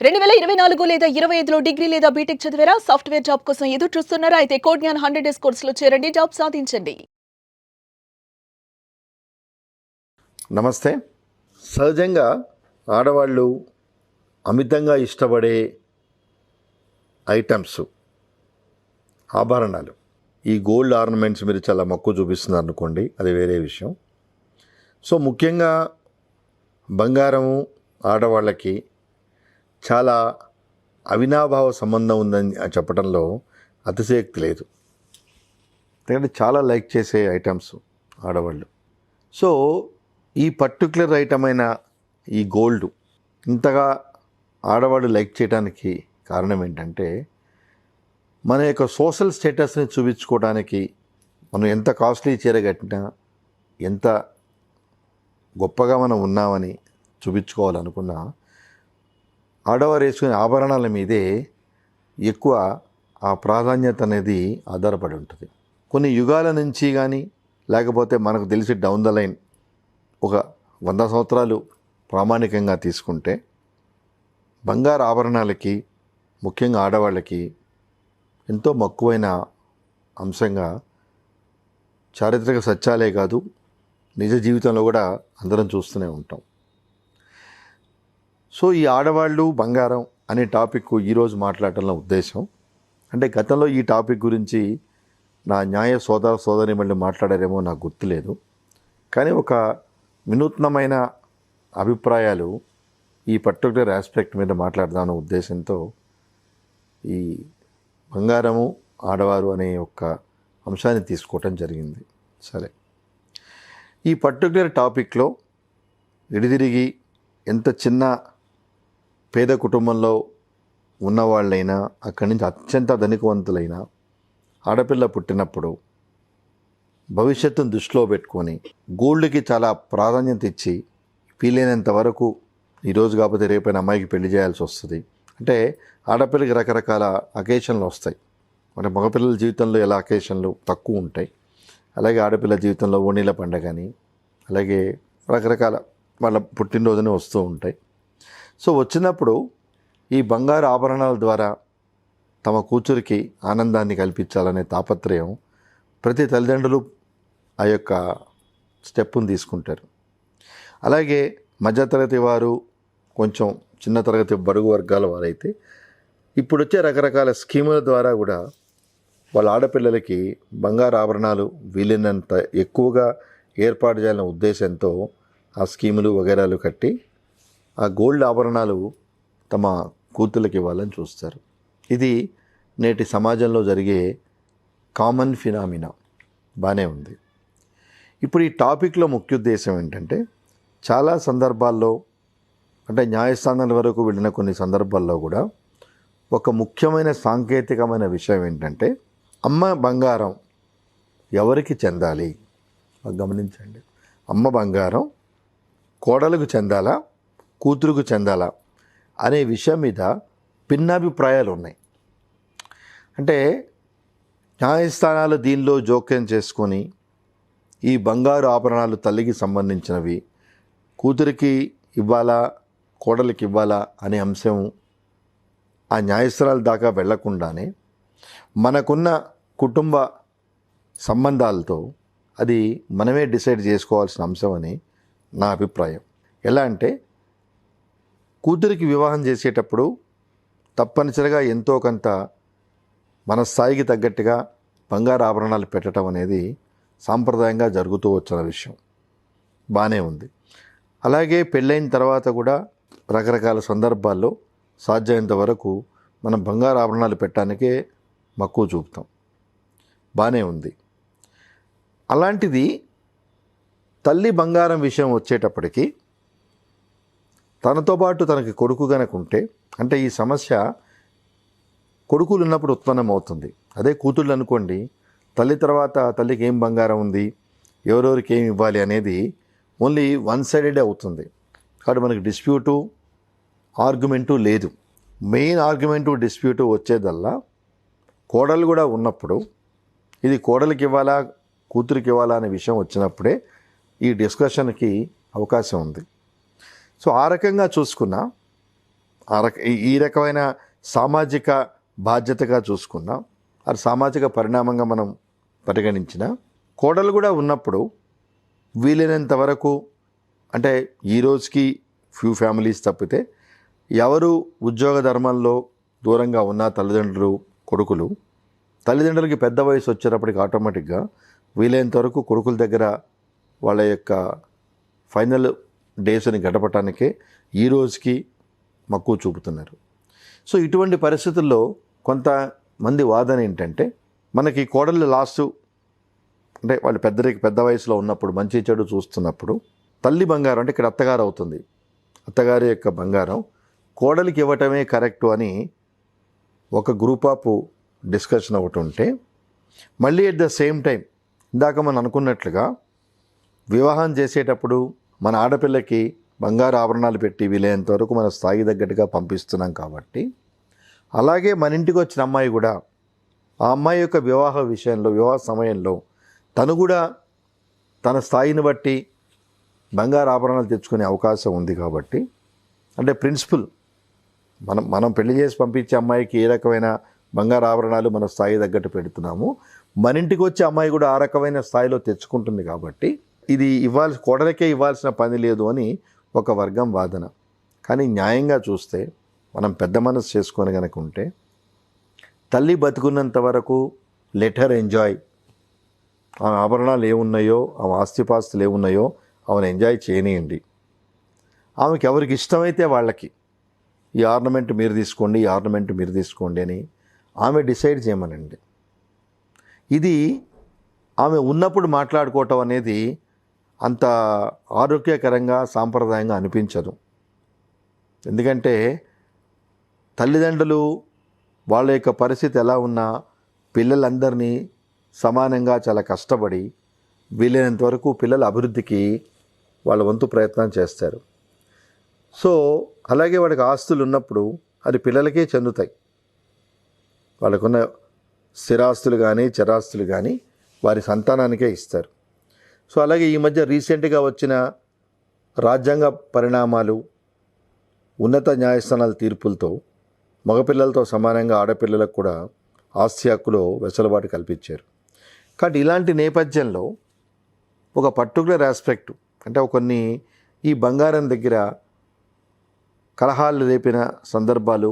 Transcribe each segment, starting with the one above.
2024 లేదా 25లో డిగ్రీ లేదా బీటెక్ చదివారా? సాఫ్ట్‌వేర్ జాబ్ కోసం ఎదురు చూస్తున్నారా? అయితే కోడ్ జ్ఞాన్ 100 డేస్ కోర్సులో చేరండి. జాబ్ సాధించండి. నమస్తే. సహజంగా ఆడవాళ్ళు అమితంగా ఇష్టపడే ఐటమ్స్ ఆభరణాలు. ఈ గోల్డ్ ఆర్నమెంట్స్ మీరు చాలా మక్కువ చూపిస్తున్నారు అనుకోండి, అది వేరే విషయం. సో ముఖ్యంగా బంగారము ఆడవాళ్ళకి చాలా అవినాభావ సంబంధం ఉందని చెప్పడంలో అతిశయోక్తి లేదు. ఎందుకంటే చాలా లైక్ చేసే ఐటమ్స్ ఆడవాళ్ళు. సో ఈ పర్టిక్యులర్ ఐటమ్ అయిన ఈ గోల్డ్ ఇంతగా ఆడవాళ్ళు లైక్ చేయడానికి కారణం ఏంటంటే, మన యొక్క సోషల్ స్టేటస్ని చూపించుకోవడానికి మనం ఎంత కాస్ట్లీ చీర కట్టినా, ఎంత గొప్పగా మనం ఉన్నామని చూపించుకోవాలనుకున్నా, ఆడవారు వేసుకునే ఆభరణాల మీదే ఎక్కువ ఆ ప్రాధాన్యత అనేది ఆధారపడి ఉంటుంది. కొన్ని యుగాల నుంచి కానీ, లేకపోతే మనకు తెలిసి డౌన్ ద లైన్ ఒక 100 సంవత్సరాలు ప్రామాణికంగా తీసుకుంటే, బంగారు ఆభరణాలకి ముఖ్యంగా ఆడవాళ్ళకి ఎంతో మక్కువైన అంశంగా చారిత్రక సత్యాలే కాదు, నిజ జీవితంలో కూడా అందరం చూస్తూనే ఉంటాం. సో ఈ ఆడవాళ్ళు బంగారం అనే టాపిక్ ఈరోజు మాట్లాడటంలో ఉద్దేశం అంటే, గతంలో ఈ టాపిక్ గురించి నా న్యాయ సోదరిమణులు మాట్లాడారేమో నాకు గుర్తులేదు, కానీ ఒక వినూత్నమైన అభిప్రాయాలు ఈ పర్టికులర్ ఆస్పెక్ట్ మీద మాట్లాడదామన్న ఉద్దేశంతో ఈ బంగారము ఆడవారు అనే ఒక అంశాన్ని తీసుకోవటం జరిగింది. సరే, ఈ పర్టికులర్ టాపిక్లో ఎడిదిరిగి ఎంత చిన్న పేద కుటుంబంలో ఉన్నవాళ్ళైనా, అక్కడి నుంచి అత్యంత ధనికవంతులైన ఆడపిల్ల పుట్టినప్పుడు భవిష్యత్తును దృష్టిలో పెట్టుకొని గోల్డ్కి చాలా ప్రాధాన్యత ఇచ్చి, వీలైనంత వరకు ఈరోజు కాకపోతే రేపైనా అమ్మాయికి పెళ్లి చేయాల్సి వస్తుంది. అంటే ఆడపిల్లకి రకరకాల అకేషన్లు వస్తాయి. అంటే మగపిల్లల జీవితంలో ఎలా అకేషన్లు తక్కువ ఉంటాయి, అలాగే ఆడపిల్ల జీవితంలో ఓణీల పండగ అని, అలాగే రకరకాల వాళ్ళ పుట్టినరోజునే వస్తూ ఉంటాయి. సో వచ్చినప్పుడు ఈ బంగారు ఆభరణాల ద్వారా తమ కూతురికి ఆనందాన్ని కల్పించాలనే తాపత్రయం ప్రతి తల్లిదండ్రులు ఆ యొక్క స్టెప్పును తీసుకుంటారు. అలాగే మధ్యతరగతి వారు, కొంచెం చిన్న తరగతి బడుగు వర్గాల వారైతే ఇప్పుడు వచ్చే రకరకాల స్కీముల ద్వారా కూడా వాళ్ళ ఆడపిల్లలకి బంగారు ఆభరణాలు వీలైనంత ఎక్కువగా ఏర్పాటు చేయాలనే ఉద్దేశంతో ఆ స్కీములు వగైరాలు కట్టి ఆ గోల్డ్ ఆభరణాలు తమ కూతుళ్ళకి ఇవ్వాలని చూస్తారు. ఇది నేటి సమాజంలో జరిగే కామన్ ఫినామినా. బాగానే ఉంది. ఇప్పుడు ఈ టాపిక్లో ముఖ్య ఉద్దేశం ఏంటంటే, చాలా సందర్భాల్లో అంటే న్యాయస్థానాల వరకు వెళ్ళిన కొన్ని సందర్భాల్లో కూడా ఒక ముఖ్యమైన సాంకేతికమైన విషయం ఏంటంటే, అమ్మ బంగారం ఎవరికి చెందాలి గమనించండి. అమ్మ బంగారం కోడలకు చెందాలా, కూతురుకు చెందాలా అనే విషయం మీద భిన్నాభిప్రాయాలు ఉన్నాయి. అంటే న్యాయస్థానాలు దీనిలో జోక్యం చేసుకొని ఈ బంగారు ఆభరణాలు తల్లికి సంబంధించినవి కూతురికి ఇవ్వాలా, కోడలికి ఇవ్వాలా అనే అంశం ఆ న్యాయస్థానాల దాకా వెళ్లకుండానే మనకున్న కుటుంబ సంబంధాలతో అది మనమే డిసైడ్ చేసుకోవాల్సిన అంశం అని నా అభిప్రాయం. ఎలా అంటే, కూతురికి వివాహం చేసేటప్పుడు తప్పనిసరిగా ఎంతో కొంత మన స్థాయికి తగ్గట్టుగా బంగారు ఆభరణాలు పెట్టడం అనేది సాంప్రదాయంగా జరుగుతూ వచ్చిన విషయం. బాగానే ఉంది. అలాగే పెళ్ళైన తర్వాత కూడా రకరకాల సందర్భాల్లో సాధ్యమైనంత వరకు మనం బంగారు ఆభరణాలు పెట్టడానికే మక్కువ చూపుతాం. బాగానే ఉంది. అలాంటిది తల్లి బంగారం విషయం వచ్చేటప్పటికి తనతో పాటు తనకి కొడుకు కనుకుంటే, అంటే ఈ సమస్య కొడుకులు ఉన్నప్పుడు ఉత్పన్నమవుతుంది. అదే కూతుళ్ళు అనుకోండి, తల్లి తర్వాత తల్లికి ఏం బంగారం ఉంది, ఎవరెవరికి ఏమి ఇవ్వాలి అనేది ఓన్లీ వన్ సైడెడే అవుతుంది. కాబట్టి మనకి డిస్ప్యూటు, ఆర్గ్యుమెంటు లేదు. మెయిన్ ఆర్గ్యుమెంటు, డిస్ప్యూటు వచ్చేదల్లా కోడలు కూడా ఉన్నప్పుడు, ఇది కోడలికి ఇవ్వాలా, కూతురికి ఇవ్వాలా అనే విషయం వచ్చినప్పుడే ఈ డిస్కషన్కి అవకాశం ఉంది. సో ఆ రకంగా చూసుకున్న ఈ రకమైన సామాజిక బాధ్యతగా చూసుకుందాం, అది సామాజిక పరిణామంగా మనం పరిగణించిన కోడలు కూడా ఉన్నప్పుడు వీలైనంత వరకు, అంటే ఈ రోజుకి ఫ్యూ ఫ్యామిలీస్ తప్పితే ఎవరు ఉద్యోగ ధర్మంలో దూరంగా ఉన్న తల్లిదండ్రులు కొడుకులు, తల్లిదండ్రులకి పెద్ద వయసు వచ్చేటప్పటికి ఆటోమేటిక్గా వీలైనంత వరకు కొడుకుల దగ్గర వాళ్ళ యొక్క ఫైనల్ డేస్ని గడపటానికే ఈ రోజుకి మక్కువ చూపుతున్నారు. సో ఇటువంటి పరిస్థితుల్లో కొంతమంది వాదన ఏంటంటే, మనకి కోడళ్ళు లాస్ట్ అంటే వాళ్ళు పెద్ద వయసులో ఉన్నప్పుడు మంచి చెడు చూస్తున్నప్పుడు తల్లి బంగారం, అంటే ఇక్కడ అత్తగారు అవుతుంది, అత్తగారి యొక్క బంగారం కోడలికి ఇవ్వటమే కరెక్టు అని ఒక గ్రూప్ ఆఫ్ డిస్కషన్ ఒకటి ఉంటే, మళ్ళీ ఎట్ ద సేమ్ టైం ఇందాక మనం అనుకున్నట్లుగా వివాహం చేసేటప్పుడు మన ఆడపిల్లకి బంగారు ఆభరణాలు పెట్టి వీలైనంత వరకు మన స్థాయి తగ్గట్టుగా పంపిస్తున్నాం కాబట్టి, అలాగే మన ఇంటికి వచ్చిన అమ్మాయి కూడా ఆ అమ్మాయి యొక్క వివాహ సమయంలో తను కూడా తన స్థాయిని బట్టి బంగారు ఆభరణాలు తెచ్చుకునే అవకాశం ఉంది. కాబట్టి అంటే ప్రిన్సిపల్ మనం పెళ్లి చేసి పంపించే అమ్మాయికి ఏ రకమైన బంగారు ఆభరణాలు మన స్థాయి తగ్గట్టు పెడుతున్నాము, మన ఇంటికి వచ్చే అమ్మాయి కూడా ఆ రకమైన స్థాయిలో తెచ్చుకుంటుంది. కాబట్టి ఇది కోడలకే ఇవ్వాల్సిన పని లేదు అని ఒక వర్గం వాదన. కానీ న్యాయంగా చూస్తే మనం పెద్ద మనసు చేసుకొని కనుక ఉంటే, తల్లి బతుకున్నంత వరకు లెట్ హర్ ఎంజాయ్. ఆ ఆభరణాలు ఏమున్నాయో, ఆ ఆస్తిపాస్తులు ఏమున్నాయో ఆమెను ఎంజాయ్ చేయనియండి. ఆమెకి ఎవరికి ఇష్టమైతే వాళ్ళకి ఈ ఆర్నమెంట్ మీరు తీసుకోండి, ఈ ఆర్నమెంట్ మీరు తీసుకోండి అని ఆమె డిసైడ్ చేయమనండి. ఇది ఆమె ఉన్నప్పుడు మాట్లాడుకోవటం అనేది అంత ఆరోగ్యకరంగా సాంప్రదాయంగా అనిపించదు. ఎందుకంటే తల్లిదండ్రులు వాళ్ళ యొక్క పరిస్థితి ఎలా ఉన్నా పిల్లలందరినీ సమానంగా చాలా కష్టపడి వీలైనంత వరకు పిల్లల అభివృద్ధికి వాళ్ళ వంతు ప్రయత్నం చేస్తారు. సో అలాగే వాడికి ఆస్తులు ఉన్నప్పుడు అది పిల్లలకే చెందుతాయి. వాళ్ళకున్న స్థిరాస్తులు కానీ చరాస్తులు కానీ వారి సంతానానికే ఇస్తారు. సో అలాగే ఈ మధ్య రీసెంట్గా వచ్చిన రాజ్యాంగ పరిణామాలు, ఉన్నత న్యాయస్థానాల తీర్పులతో మగపిల్లలతో సమానంగా ఆడపిల్లలకు కూడా ఆస్తి హక్కులో వెసులుబాటు కల్పించారు. కాబట్టి ఇలాంటి నేపథ్యంలో ఒక పర్టికులర్ ఆస్పెక్ట్, అంటే కొన్ని ఈ బంగారం దగ్గర కలహాలు రేపిన సందర్భాలు,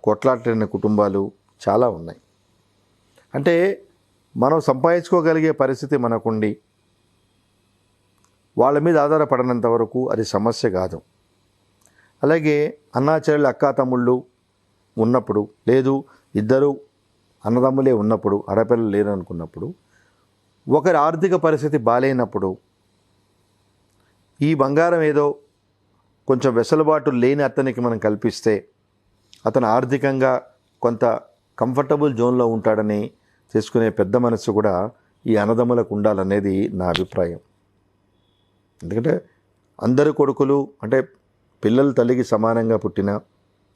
కొట్లాడిన కుటుంబాలు చాలా ఉన్నాయి. అంటే మనం సంపాదించుకోగలిగే పరిస్థితి మనకుండి వాళ్ళ మీద ఆధారపడినంత వరకు అది సమస్య కాదు. అలాగే అన్నా చెల్లెలు అక్కా తమ్ముళ్ళు ఉన్నప్పుడు, లేదు ఇద్దరు అన్నదమ్ములే ఉన్నప్పుడు, ఆడపిల్లలు లేరు అనుకున్నప్పుడు, ఒకరి ఆర్థిక పరిస్థితి బాలేనప్పుడు ఈ బంగారం ఏదో కొంచెం వెసులుబాటు లేని అతనికి మనం కల్పిస్తే అతను ఆర్థికంగా కొంత కంఫర్టబుల్ జోన్లో ఉంటాడని చేసుకునే పెద్ద మనసు కూడా ఈ అన్నదమ్ములకు ఉండాలనేది నా అభిప్రాయం. ఎందుకంటే అందరు కొడుకులు, అంటే పిల్లలు తల్లికి సమానంగా పుట్టిన,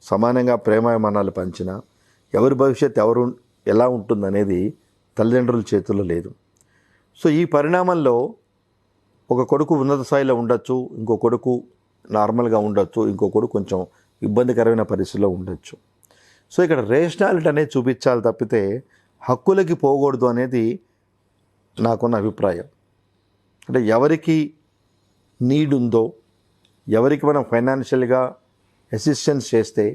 సమానంగా ప్రేమాభిమానాలు పంచిన, ఎవరి భవిష్యత్తు ఎలా ఉంటుందనేది తల్లిదండ్రుల చేతుల్లో లేదు. సో ఈ పరిణామంలో ఒక కొడుకు ఉన్నత స్థాయిలో ఉండొచ్చు, ఇంకో కొడుకు నార్మల్గా ఉండొచ్చు, ఇంకో కొడుకు కొంచెం ఇబ్బందికరమైన పరిస్థితిలో ఉండొచ్చు. సో ఇక్కడ రేషనాలిటీ అనేది చూపించాలి తప్పితే హక్కులకి పోకూడదు అనేది నాకున్న అభిప్రాయం. అంటే ఎవరికి నీడ్ ఉందో, ఎవరికి మనం ఫైనాన్షియల్గా అసిస్టెన్స్ చేస్తే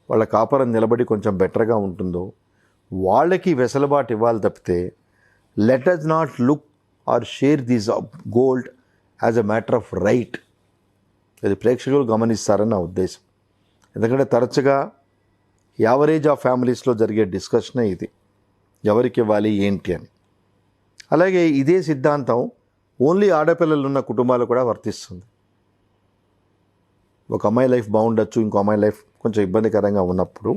వాళ్ళ కాపురం నిలబడి కొంచెం బెటర్గా ఉంటుందో వాళ్ళకి వెసులుబాటు ఇవ్వాలి తప్పితే let us not look or share this gold as a matter of right. ఇది ప్రేక్షకులు గమనిస్తారని నా ఉద్దేశం. ఎందుకంటే తరచుగా యావరేజ్ ఆఫ్ ఫ్యామిలీస్లో జరిగే డిస్కషనే ఇది, ఎవరికి ఇవ్వాలి ఏంటి అని. అలాగే ఇదే సిద్ధాంతం ఓన్లీ ఆడపిల్లలు ఉన్న కుటుంబాలు కూడా వర్తిస్తుంది. ఒక అమ్మాయి లైఫ్ బాగుండొచ్చు, ఇంకో అమ్మాయి లైఫ్ కొంచెం ఇబ్బందికరంగా ఉన్నప్పుడు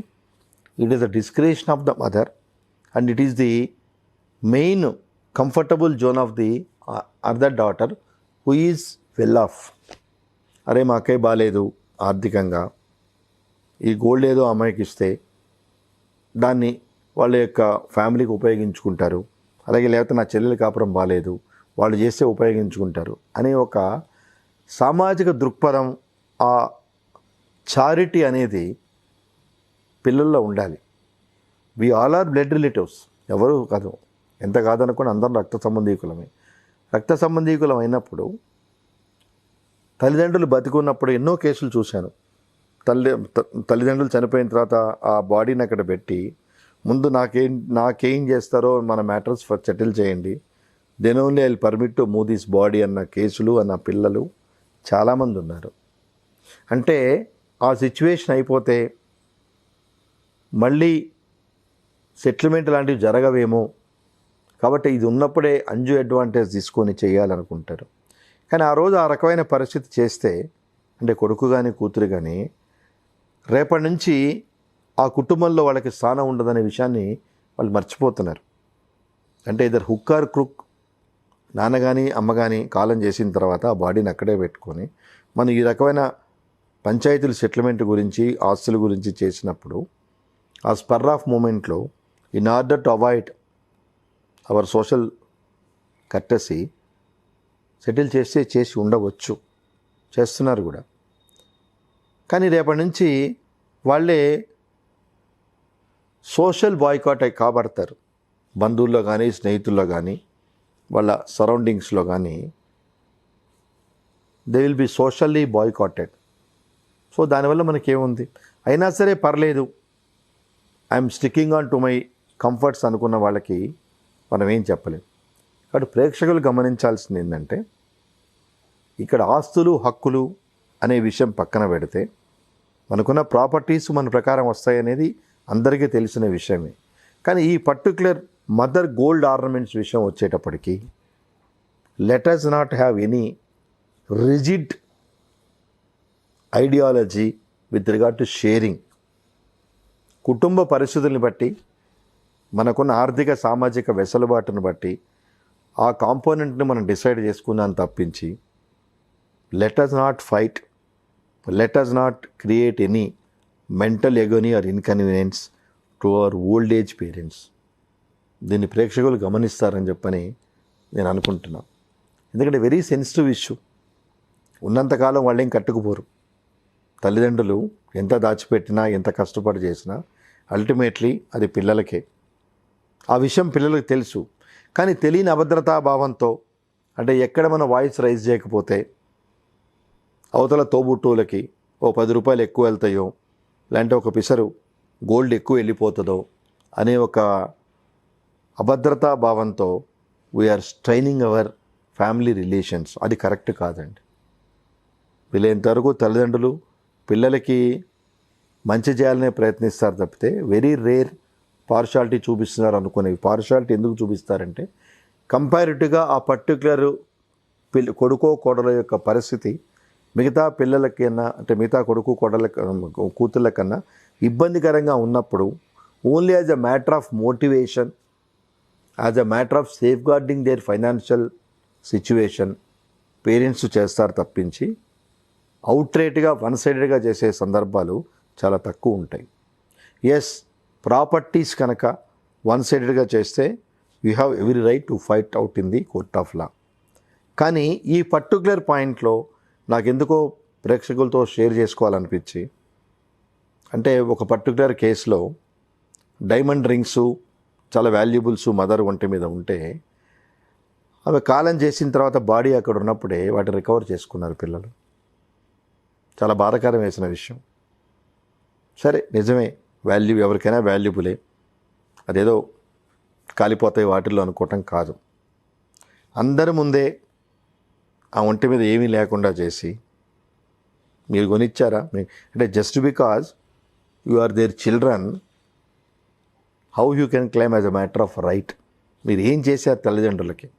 it is the discretion of the mother and it is the main comfortable zone of the other daughter who is well of. అరే మా అక్కయ్య బాగాలేదు ఆర్థికంగా, ఈ గోల్డ్ ఏదో అమ్మాయికి ఇస్తే దాన్ని వాళ్ళ యొక్క ఫ్యామిలీకి ఉపయోగించుకుంటారు, అలాగే లేకపోతే నా చెల్లెల కాపురం బాగాలేదు వాళ్ళు చేస్తే ఉపయోగించుకుంటారు అనే ఒక సామాజిక దృక్పథం, ఆ చారిటీ అనేది పిల్లల్లో ఉండాలి. We all are blood relatives, ఎవరు కాదు, ఎంత కాదనుకుని అందరం రక్త సంబంధీకులమే. రక్త సంబంధీకులం అయినప్పుడు తల్లిదండ్రులు బతికున్నప్పుడు ఎన్నో కేసులు చూశాను. తల్లిదండ్రులు చనిపోయిన తర్వాత ఆ బాడీని అక్కడ పెట్టి ముందు నాకేం చేస్తారో మన మ్యాటర్స్ ఫస్ట్ సెటిల్ చేయండి, then only I will permit to move this body అన్న కేసులు అన్న పిల్లలు చాలామంది ఉన్నారు. అంటే ఆ సిచ్యువేషన్ అయిపోతే మళ్ళీ సెటిల్మెంట్ లాంటివి జరగవేమో, కాబట్టి ఇది ఉన్నప్పుడే అంజు అడ్వాంటేజ్ తీసుకొని చేయాలనుకుంటారు. కానీ ఆ రోజు ఆ రకమైన పరిస్థితి చేస్తే, అంటే కొడుకు కానీ కూతురు కానీ, రేపటి నుంచి ఆ కుటుంబంలో వాళ్ళకి స్థానం ఉండదనే విషయాన్ని వాళ్ళు మర్చిపోతున్నారు. అంటే ఇద్దరు హుక్ ఆర్ క్రుక్, నాన్న కానీ అమ్మ కానీ కాలం చేసిన తర్వాత ఆ బాడీని అక్కడే పెట్టుకొని మనం ఈ రకమైన పంచాయతీల సెటిల్మెంట్ గురించి ఆస్తుల గురించి చేసినప్పుడు ఆ స్పర్ ఆఫ్ మూమెంట్లో in order to avoid our social courtesy settle చేసి ఉండవచ్చు, చేస్తున్నారు కూడా. కానీ రేపటి నుంచి వాళ్ళే సోషల్ బాయ్కాట్ అయి కాబడతారు. బంధువుల్లో కానీ స్నేహితుల్లో కానీ వాళ్ళ సరౌండింగ్స్లో కానీ they will be socially boycotted. So దానివల్ల మనకేముంది, అయినా సరే పర్లేదు, I'm sticking on to my comforts అనుకున్న వాళ్ళకి మనం ఏం చెప్పలేం. కాబట్టి ప్రేక్షకులు గమనించాల్సింది ఏంటంటే, ఇక్కడ ఆస్తులు హక్కులు అనే విషయం పక్కన పెడితే మనకున్న ప్రాపర్టీస్ మన ప్రకారం వస్తాయనేది అందరికీ తెలిసిన విషయమే. కానీ ఈ పర్టిక్యులర్ మదర్ గోల్డ్ ఆర్నమెంట్స్ విషయం వచ్చేటప్పటికి let us not have any rigid ideology with regard to sharing. కుటుంబ పరిస్థితుల్ని బట్టి, మనకున్న ఆర్థిక సామాజిక వెసులుబాటును బట్టి ఆ కాంపోనెంట్ని మనం డిసైడ్ చేసుకున్నాను తప్పించి let us not fight, let us not create any mental agony or inconvenience to our old age parents. దీన్ని ప్రేక్షకులు గమనిస్తారని చెప్పని నేను అనుకుంటున్నాను. ఎందుకంటే వెరీ సెన్సిటివ్ ఇష్యూ. ఉన్నంతకాలం వాళ్ళేం కట్టుకుపోరు. తల్లిదండ్రులు ఎంత దాచిపెట్టినా ఎంత కష్టపడి చేసినా అల్టిమేట్లీ అది పిల్లలకే. ఆ విషయం పిల్లలకు తెలుసు. కానీ తెలియని అభద్రతా భావంతో, అంటే ఎక్కడ మన వాయిస్ రైజ్ చేయకపోతే అవతల తోబుట్టువులకి ఓ 10 రూపాయలు ఎక్కువ వెళ్తాయో, లేదంటే ఒక పిసరు గోల్డ్ ఎక్కువ వెళ్ళిపోతుందో అనే ఒక అభద్రతా భావంతో we are straining our family relations. అది కరెక్ట్ కాదండి. వీళ్ళంతవరకు తల్లిదండ్రులు పిల్లలకి మంచి చేయాలనే ప్రయత్నిస్తారు తప్పితే వెరీ రేర్ పార్షాలిటీ చూపిస్తున్నారు అనుకునేవి. పార్షాలిటీ ఎందుకు చూపిస్తారంటే కంపారిటివ్గా ఆ పర్టికులర్ కొడుకో కోడల యొక్క పరిస్థితి మిగతా పిల్లలకన్నా, అంటే మిగతా కొడుకు కోడల కూతుళ్ళ కన్నా ఇబ్బందికరంగా ఉన్నప్పుడు only as a matter of motivation, as a matter of safeguarding their financial situation parents చేస్తారు తప్పించి అవుట్రేట్గా వన్ సైడెడ్గా చేసే సందర్భాలు చాలా తక్కువ ఉంటాయి. ఎస్, ప్రాపర్టీస్ కనుక వన్ సైడెడ్గా చేస్తే you have every right to fight out in the court of law. కానీ ఈ పర్టికులర్ పాయింట్లో నాకెందుకో ప్రేక్షకులతో షేర్ చేసుకోవాలనిపించి, అంటే ఒక పర్టికులర్ కేసులో డైమండ్ రింగ్స్ చాలా వాల్యుబుల్స్ మదర్ ఒంటి మీద ఉంటే అవి కాలం చేసిన తర్వాత బాడీ అక్కడ ఉన్నప్పుడే వాటిని రికవర్ చేసుకున్నారు పిల్లలు. చాలా బాధాకరం వేసిన విషయం. సరే, నిజమే, వాల్యూ ఎవరికైనా వాల్యుబులే, అదేదో కాలిపోతాయి వాటిల్లో అనుకోవటం కాదు. అందరి ముందే ఆ ఒంటి మీద ఏమీ లేకుండా చేసి మీరు కొనిచ్చారా అంటే just because you are their children, how you can claim as a matter of right. మీరు ఏం చేశారు తల్లిదండ్రులకి?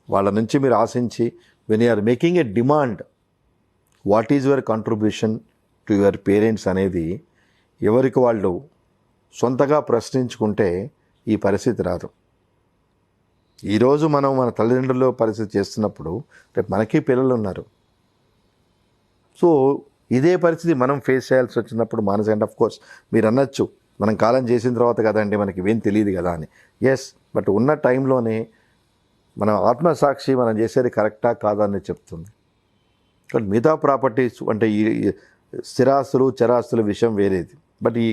వాళ్ళ నుంచి మీరు ఆశించి when you are making a demand, what is your contribution to your parents అనేది ఎవరికి వాళ్ళు సొంతగా ప్రశ్నించుకుంటే ఈ పరిస్థితి రాదు. ఈరోజు మనం మన తల్లిదండ్రుల పరిస్థితి చేస్తున్నప్పుడు రేపు మనకి పిల్లలు ఉన్నారు. సో ఇదే పరిస్థితి మనం ఫేస్ చేయాల్సి వచ్చినప్పుడు మానస, అండ్ ఆఫ్ కోర్స్ మీరు అనొచ్చు మనం కాలం చేసిన తర్వాత కదండి మనకి ఇవేం తెలియదు కదా అని. ఎస్, బట్ ఉన్న టైంలోనే మన ఆత్మసాక్షి మనం చేసేది కరెక్టా కాదా అని చెప్తుంది. కాబట్టి మిగతా ప్రాపర్టీస్ అంటే ఈ స్థిరాస్తులు చరాస్తుల విషయం వేరేది. బట్ ఈ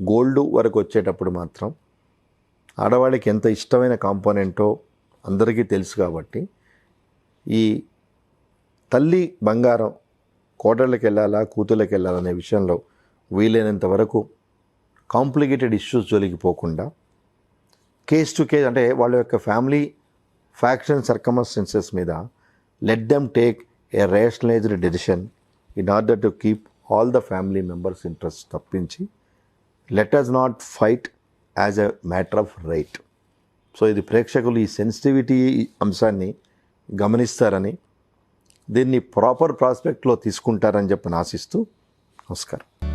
గోల్డ్ వరకు వచ్చేటప్పుడు మాత్రం ఆడవాళ్ళకి ఎంత ఇష్టమైన కాంపోనెంటో అందరికీ తెలుసు కాబట్టి ఈ తల్లి బంగారం కోడళ్ళకి వెళ్ళాలా కూతుళ్ళకి వెళ్ళాలనే విషయంలో వీలైనంత వరకు కాంప్లికేటెడ్ ఇష్యూస్ జోలికి పోకుండా కేస్ టు కేస్ అంటే వాళ్ళ యొక్క ఫ్యామిలీ ఫ్యాక్షన్ సర్కమస్టెన్సెస్ మీద let them take a rationalised decision in order to keep all the family members interest తప్పించి let us not fight as a matter of right. So ఇది ప్రేక్షకులు ఈ sensitivity అంశాన్ని గమనిస్తారని దీన్ని ప్రాపర్ ప్రాస్పెక్ట్లో తీసుకుంటారని చెప్పి ఆశిస్తూ నమస్కారం.